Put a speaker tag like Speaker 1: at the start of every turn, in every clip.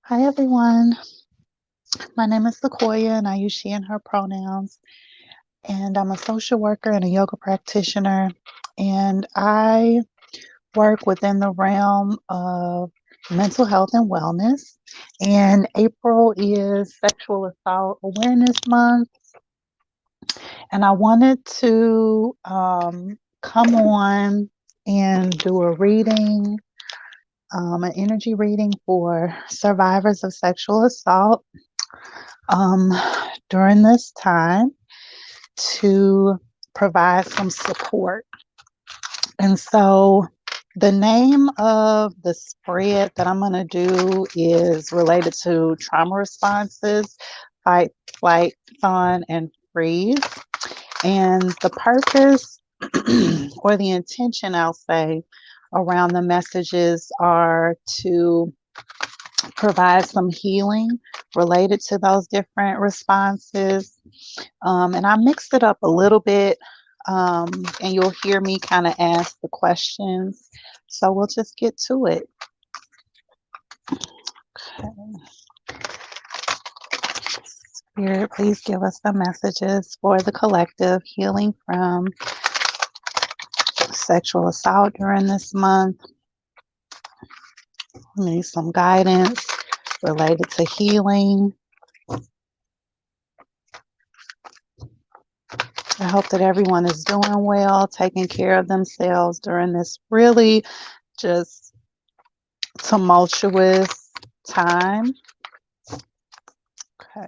Speaker 1: Hi, everyone. My name is Sequoia, and I use she and her pronouns. And I'm a social worker and a yoga practitioner. And I work within the realm of mental health and wellness. And April is Sexual Assault Awareness Month. And I wanted to come on and do a reading, an energy reading for survivors of sexual assault. Um, during this time to provide some support. And so the name of the spread that I'm going to do is related to trauma responses, fight, flight, fawn, and freeze. And the purpose or the intention, I'll say, around the messages are to provide some healing related to those different responses. And I mixed it up a little bit, and you'll hear me kind of ask the questions. So we'll just get to it. Okay. Spirit, please give us the messages for the collective healing from sexual assault during this month. We need some guidance related to healing. I hope that everyone is doing well, taking care of themselves during this really just tumultuous time. Okay.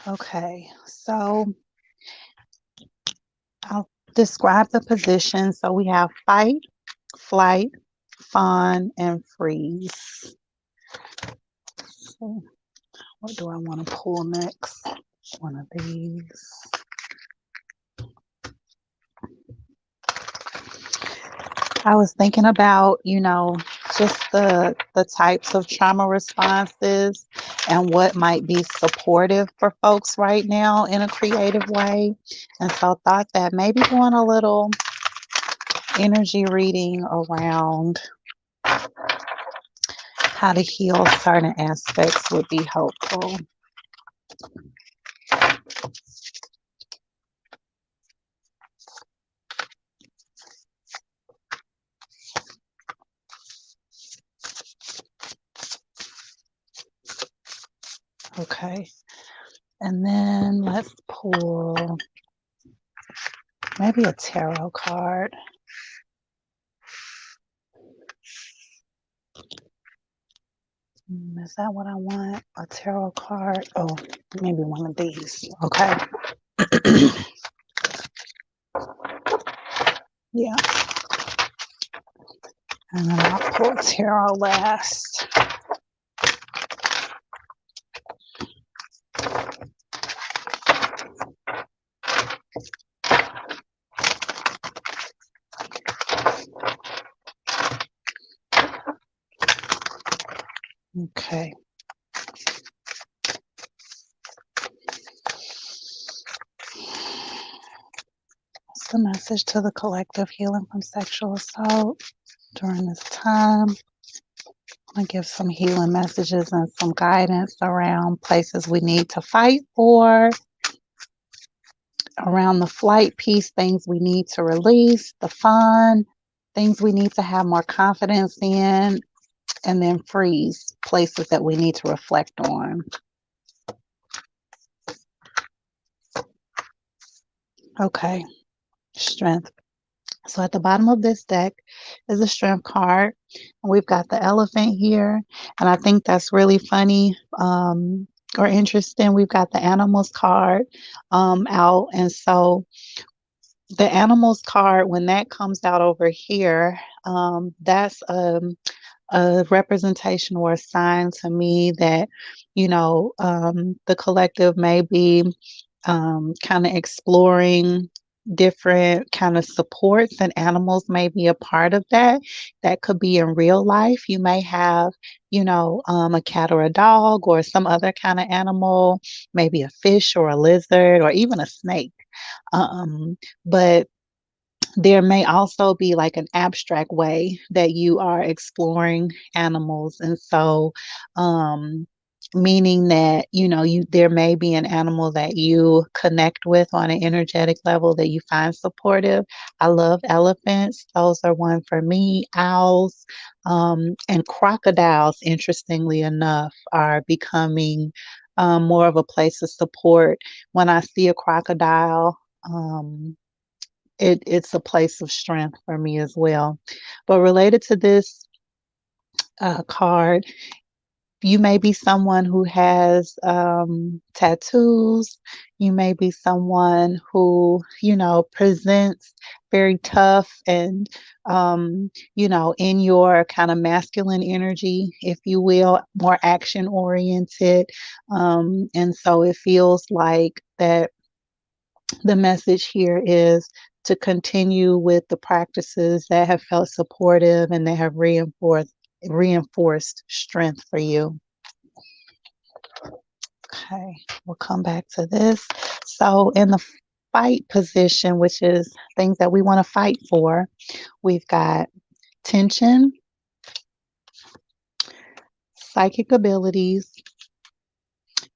Speaker 1: Okay, so I'll describe the position. So we have fight, flight, fawn, and freeze. So what do I want to pull next? One of these. I was thinking about, just the types of trauma responses and what might be supportive for folks right now in a creative way. And so I thought that maybe doing a little energy reading around how to heal certain aspects would be helpful. Okay, and then let's pull maybe a tarot card. Is that what I want? A tarot card? Oh, maybe one of these. Okay. Yeah. And then I'll pull tarot last. Okay. What's the message to the collective healing from sexual assault during this time? I'm going to give some healing messages and some guidance around places we need to fight for, around the flight piece, things we need to release, the fawn, things we need to have more confidence in, and then freeze, places that we need to reflect on. Okay, strength. So at the bottom of this deck is a strength card. And we've got the elephant here. And I think that's really funny or interesting. We've got the animals card out. And so the animals card, when that comes out over here, that's a representation or a sign to me that, the collective may be kind of exploring different kind of supports, and animals may be a part of that. That could be in real life. You may have, a cat or a dog or some other kind of animal, maybe a fish or a lizard or even a snake. But there may also be like an abstract way that you are exploring animals. And so, um, meaning that, there may be an animal that you connect with on an energetic level that you find supportive. I love elephants. Those are one for me. Owls, and crocodiles, interestingly enough, are becoming more of a place of support. When I see a crocodile, it's a place of strength for me as well. But related to this card, you may be someone who has tattoos. You may be someone who, presents very tough and, in your kind of masculine energy, if you will, more action oriented. And so it feels like that the message here is to continue with the practices that have felt supportive and that have reinforced strength for you. Okay, we'll come back to this. So in the fight position, which is things that we want to fight for, we've got tension, psychic abilities,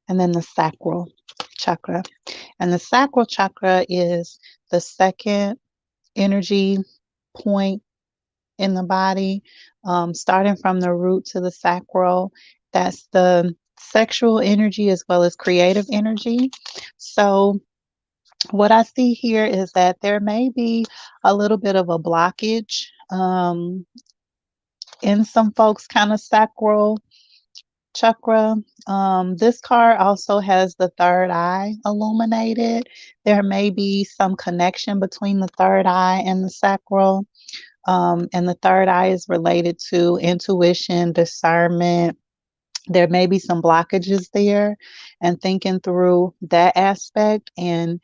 Speaker 1: and then the sacral chakra. And the sacral chakra is the second energy point in the body, starting from the root to the sacral. That's the sexual energy as well as creative energy. So, what I see here is that there may be a little bit of a blockage in some folks' kind of sacral chakra. This card also has the third eye illuminated. There may be some connection between the third eye and the sacral. And the third eye is related to intuition, discernment. There may be some blockages there, and thinking through that aspect and,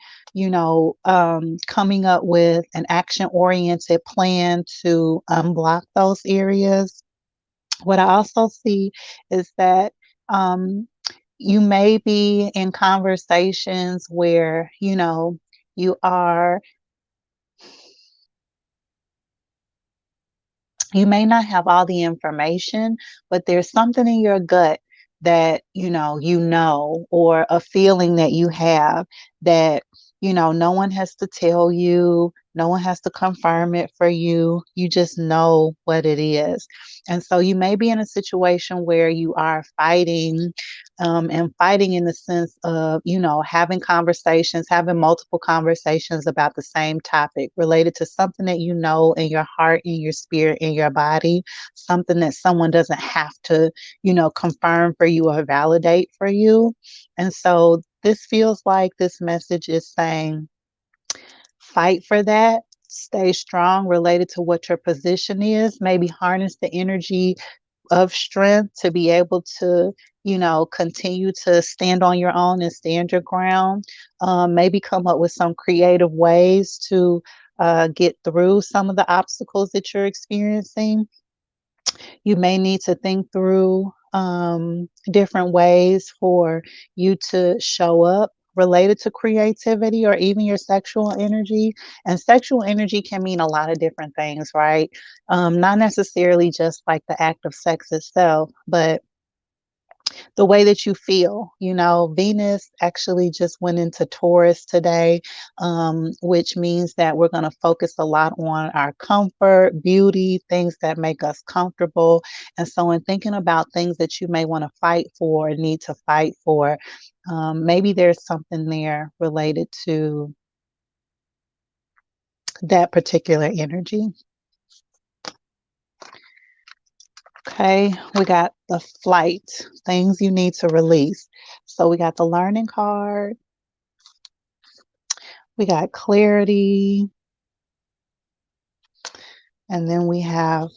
Speaker 1: coming up with an action oriented plan to unblock those areas. What I also see is that you may be in conversations where, you are you may not have all the information, but there's something in your gut that or a feeling that you have that no one has to tell you, no one has to confirm it for you. You just know what it is. And so you may be in a situation where you are fighting, and fighting in the sense of, having conversations, having multiple conversations about the same topic related to something that you know in your heart, in your spirit, in your body, something that someone doesn't have to, confirm for you or validate for you. And so this feels like this message is saying, fight for that. Stay strong related to what your position is. Maybe harness the energy of strength to be able to, continue to stand on your own and stand your ground. Maybe come up with some creative ways to get through some of the obstacles that you're experiencing. You may need to think through different ways for you to show up related to creativity or even your sexual energy. And sexual energy can mean a lot of different things, right? Not necessarily just like the act of sex itself, but the way that you feel. Venus actually just went into Taurus today, which means that we're going to focus a lot on our comfort, beauty, things that make us comfortable. And so, in thinking about things that you may want to fight for, need to fight for, maybe there's something there related to that particular energy. Okay, we got the flight, things you need to release. So we got the learning card, we got clarity, and then we have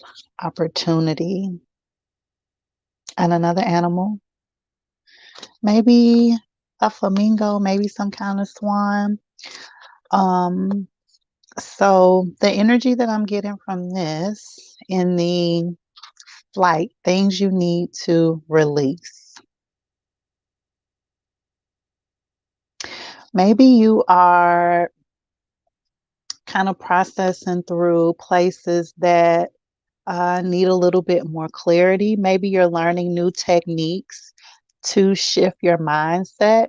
Speaker 1: opportunity and another animal, maybe a flamingo, maybe some kind of swan. So the energy that I'm getting from this in the flight, things you need to release. Maybe you are kind of processing through places that need a little bit more clarity. Maybe you're learning new techniques to shift your mindset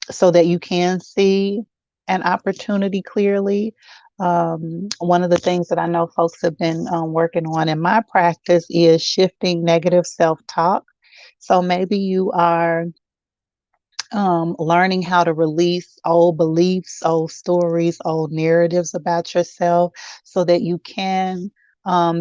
Speaker 1: so that you can see an opportunity clearly. One of the things that I know folks have been working on in my practice is shifting negative self-talk. So maybe you are learning how to release old beliefs, old stories, old narratives about yourself so that you can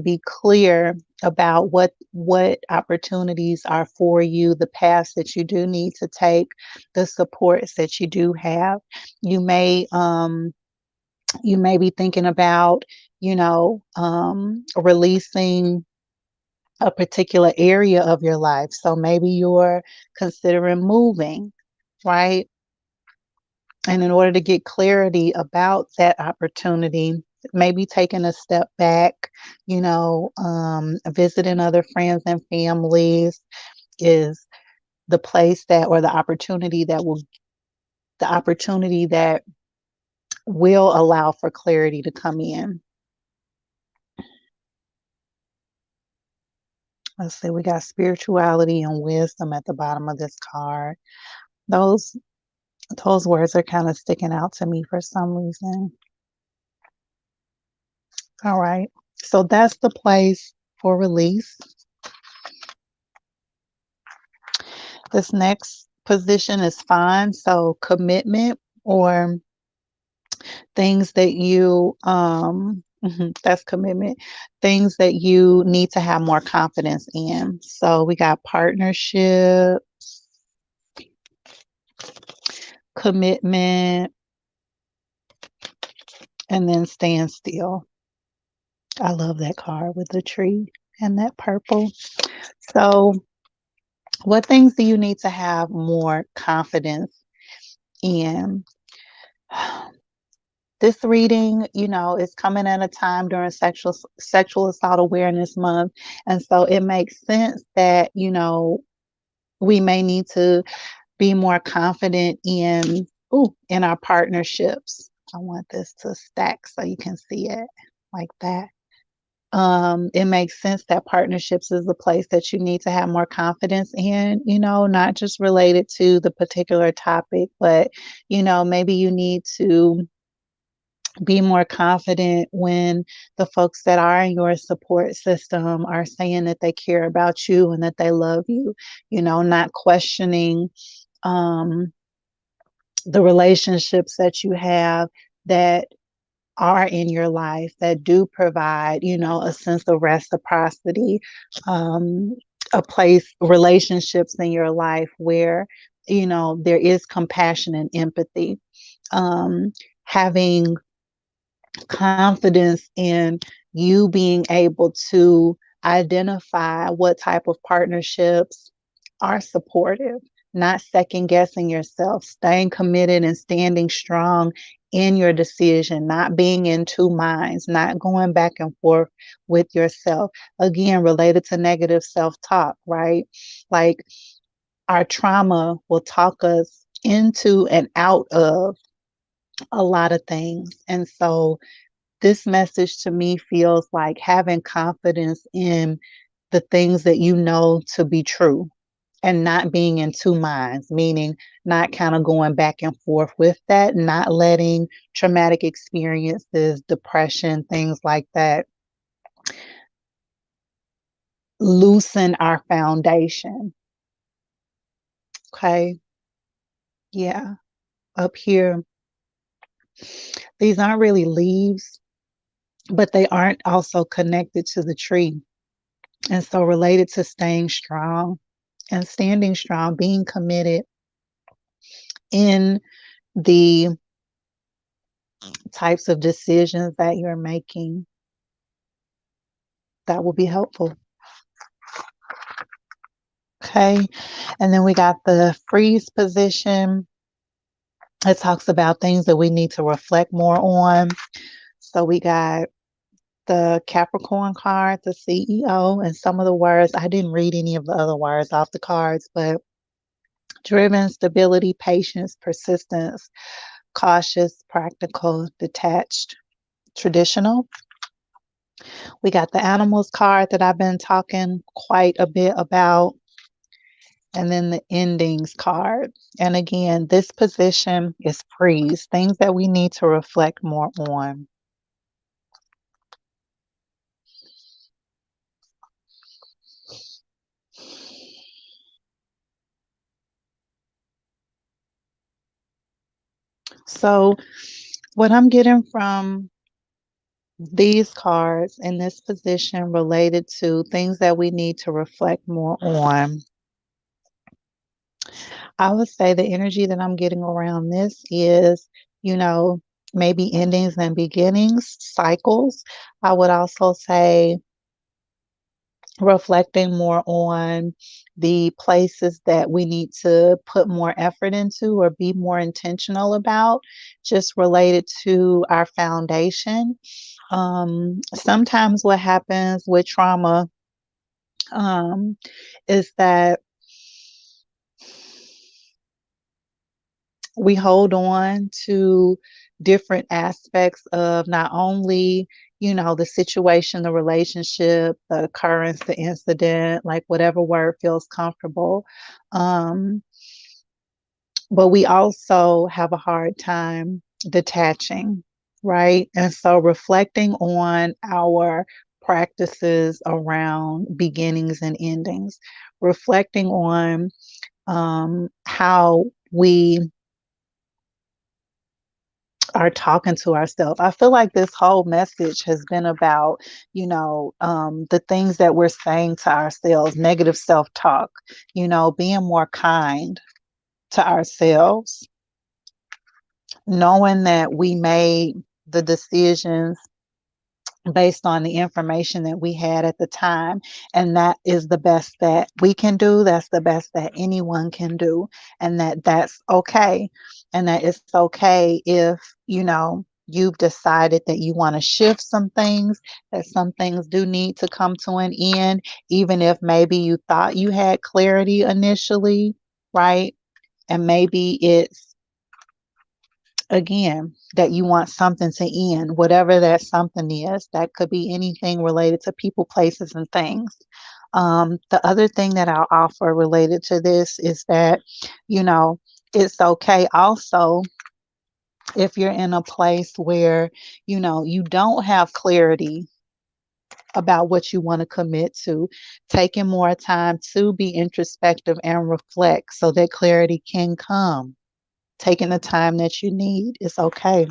Speaker 1: be clear about what opportunities are for you, the paths that you do need to take, the supports that you do have. You may you may be thinking about, releasing a particular area of your life. So maybe you're considering moving, right? And in order to get clarity about that opportunity, maybe taking a step back, visiting other friends and families is the place that, or the opportunity that will allow for clarity to come in. Let's see, we got spirituality and wisdom at the bottom of this card. Those words are kind of sticking out to me for some reason. All right. So that's the place for release. This next position is Fawn. So commitment or things that you, that's commitment, things that you need to have more confidence in. So we got partnership, commitment, and then stand still. I love that card with the tree and that purple. So what things do you need to have more confidence in? This reading, is coming at a time during sexual assault awareness month. And so it makes sense that, we may need to be more confident in our partnerships. I want this to stack so you can see it like that. It makes sense that partnerships is a place that you need to have more confidence in, not just related to the particular topic, but, maybe you need to be more confident when the folks that are in your support system are saying that they care about you and that they love you, not questioning the relationships that you have that are in your life that do provide, a sense of reciprocity, relationships in your life where, there is compassion and empathy. Having confidence in you being able to identify what type of partnerships are supportive, not second guessing yourself, staying committed and standing strong in your decision, not being in two minds, not going back and forth with yourself. Again, related to negative self-talk, right? Like our trauma will talk us into and out of a lot of things. And so this message to me feels like having confidence in the things that you know to be true and not being in two minds, meaning not kind of going back and forth with that, not letting traumatic experiences, depression, things like that, loosen our foundation. Okay. Yeah. Up here, these aren't really leaves, but they aren't also connected to the tree. And so related to staying strong and standing strong, being committed in the types of decisions that you're making, that will be helpful. Okay. And then we got the freeze position. It talks about things that we need to reflect more on. So we got the Capricorn card, the CEO, and some of the words. I didn't read any of the other words off the cards, but driven, stability, patience, persistence, cautious, practical, detached, traditional. We got the animals card that I've been talking quite a bit about, and then the endings card. And again, this position is freeze, things that we need to reflect more on. So what I'm getting from these cards in this position related to things that we need to reflect more on, I would say the energy that I'm getting around this is, maybe endings and beginnings, cycles. I would also say reflecting more on the places that we need to put more effort into or be more intentional about, just related to our foundation. Sometimes what happens with trauma is that we hold on to different aspects of not only, the situation, the relationship, the occurrence, the incident, like whatever word feels comfortable. But we also have a hard time detaching, right? And so reflecting on our practices around beginnings and endings, reflecting on how we are talking to ourselves. I feel like this whole message has been about, the things that we're saying to ourselves, negative self-talk, being more kind to ourselves, knowing that we made the decisions based on the information that we had at the time. And that is the best that we can do. That's the best that anyone can do. And that's okay. And that it's okay if, you've decided that you want to shift some things, that some things do need to come to an end, even if maybe you thought you had clarity initially, right? And maybe it's, again, that you want something to end, whatever that something is. That could be anything related to people, places, and things. The other thing that I'll offer related to this is that, it's okay also if you're in a place where, you don't have clarity about what you want to commit to, taking more time to be introspective and reflect so that clarity can come. Taking the time that you need is okay.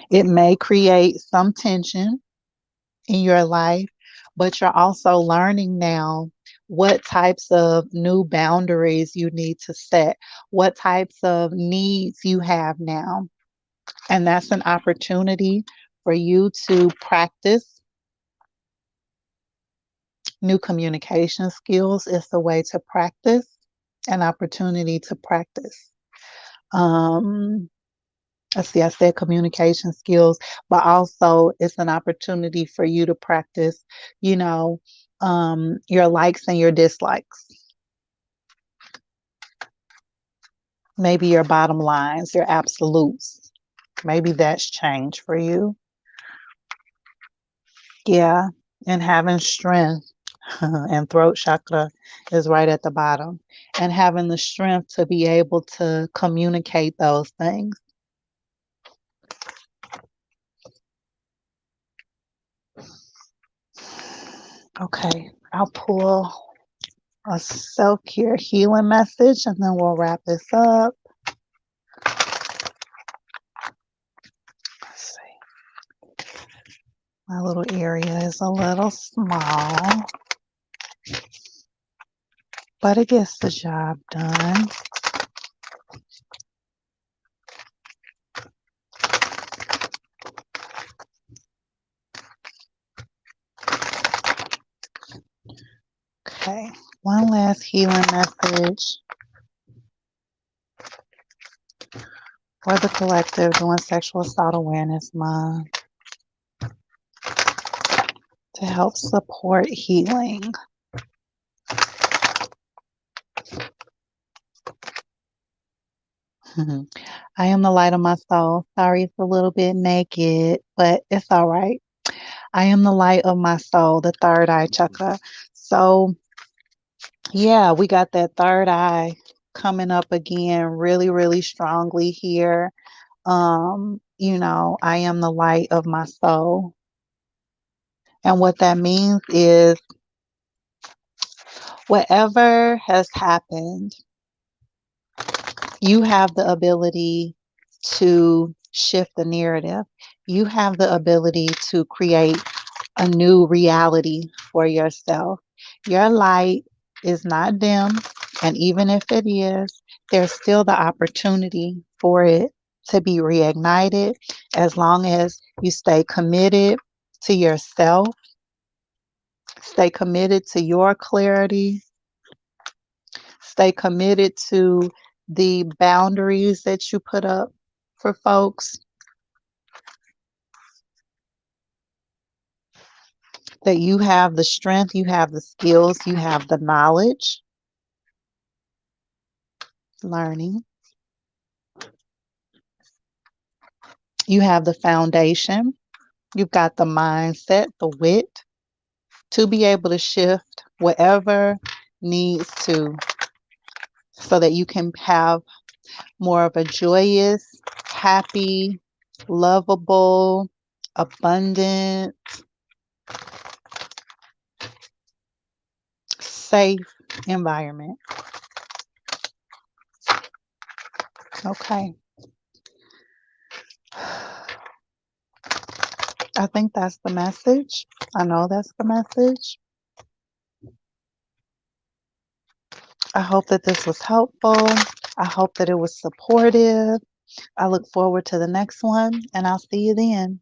Speaker 1: It may create some tension in your life, but you're also learning now what types of new boundaries you need to set, what types of needs you have now. And that's an opportunity for you to practice new communication skills. It's a way to practice, an opportunity to practice. Let's see, I said communication skills, but also it's an opportunity for you to practice, your likes and your dislikes. Maybe your bottom lines, your absolutes. Maybe that's changed for you. Yeah, and having strength and throat chakra is right at the bottom. And having the strength to be able to communicate those things. Okay, I'll pull a self-care healing message and then we'll wrap this up. Let's see. My little area is a little small, but it gets the job done. Okay, one last healing message for the collective during Sexual Assault Awareness Month to help support healing. I am the light of my soul. Sorry, it's a little bit naked, but it's all right. I am the light of my soul, the third eye chakra. So, yeah, we got that third eye coming up again really, really strongly here. I am the light of my soul. And what that means is whatever has happened, you have the ability to shift the narrative. You have the ability to create a new reality for yourself. Your light is not dim, and even if it is, there's still the opportunity for it to be reignited as long as you stay committed to yourself, stay committed to your clarity, stay committed to the boundaries that you put up for folks, that you have the strength, you have the skills, you have the knowledge, learning, you have the foundation, you've got the mindset, the wit to be able to shift whatever needs to so that you can have more of a joyous, happy, lovable, abundant, safe environment. Okay. I think that's the message. I know that's the message. I hope that this was helpful. I hope that it was supportive. I look forward to the next one, and I'll see you then.